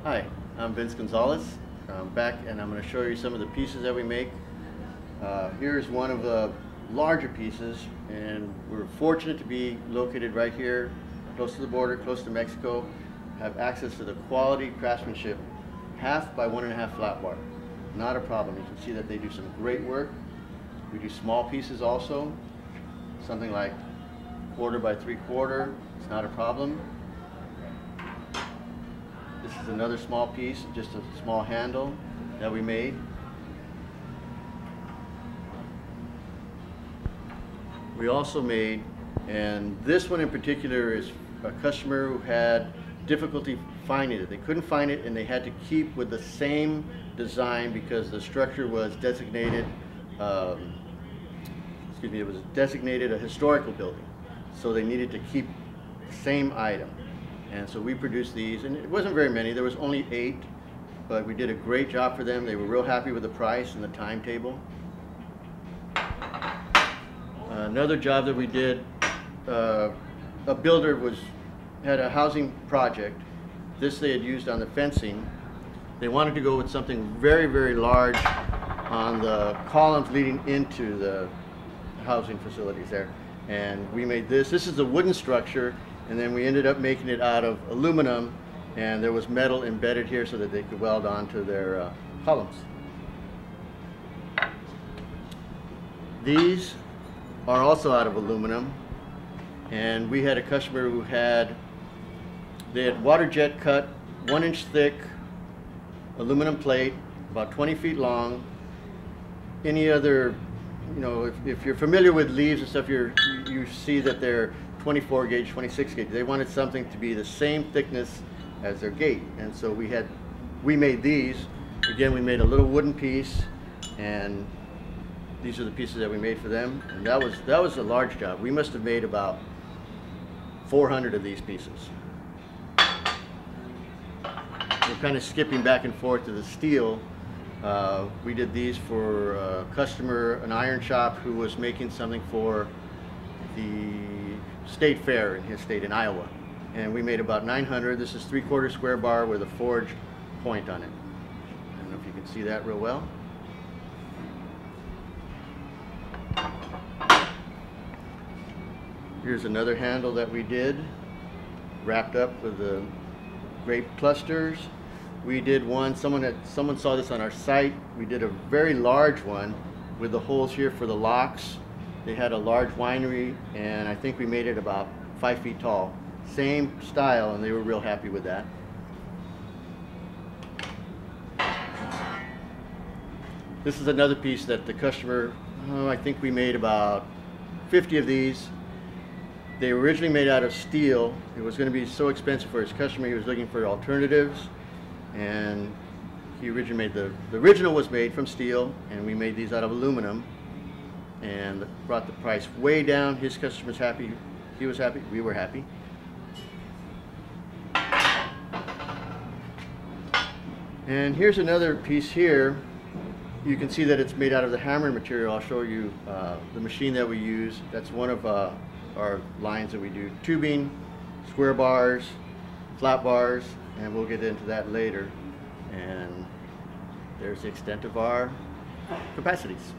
Hi, I'm Vince Gonzalez. I'm back and I'm going to show you some of the pieces that we make. Here's one of the larger pieces, and we're fortunate to be located right here, close to the border, close to Mexico, have access to the quality craftsmanship, 1/2 by 1.5 flat bar. Not a problem. You can see that they do some great work. We do small pieces also, something like 1/4 by 3/4. It's not a problem. This is another small piece, just a small handle that we made. We also made, and this one in particular is a customer who had difficulty finding it. They couldn't find it and they had to keep with the same design because the structure was designated, it was designated a historical building. So they needed to keep the same item. And so we produced these, and it wasn't very many, there was only 8, but we did a great job for them. They were real happy with the price and the timetable. Another job that we did, a builder had a housing project. This they had used on the fencing. They wanted to go with something very, very large on the columns leading into the housing facilities there. And we made this. This is a wooden structure, and then we ended up making it out of aluminum, and there was metal embedded here so that they could weld onto their columns. These are also out of aluminum, and we had a customer who they had water jet cut 1 inch thick aluminum plate, about 20 feet long. Any other, if you're familiar with leaves and stuff, you see that they're 24 gauge, 26 gauge. They wanted something to be the same thickness as their gate, and so we made these. Again, we made a little wooden piece, and these are the pieces that we made for them. And that was a large job. We must have made about 400 of these pieces. We're kind of skipping back and forth to the steel. We did these for a customer, an iron shop, who was making something for the state fair in his state in Iowa. And we made about 900. This is 3/4 square bar with a forged point on it. I don't know if you can see that real well. Here's another handle that we did, wrapped up with the grape clusters. We did one, someone saw this on our site. We did a very large one with the holes here for the locks. They had a large winery, and I think we made it about 5 feet tall. Same style, and they were real happy with that. This is another piece that the customer, I think we made about 50 of these. They were originally made out of steel. It was going to be so expensive for his customer, he was looking for alternatives, and he originally made the original was made from steel, and we made these out of aluminum, and brought the price way down. His customer's happy, he was happy, we were happy. And here's another piece here. You can see that it's made out of the hammering material. I'll show you the machine that we use. That's one of our lines that we do. Tubing, square bars, flat bars, and we'll get into that later. And there's the extent of our capacities.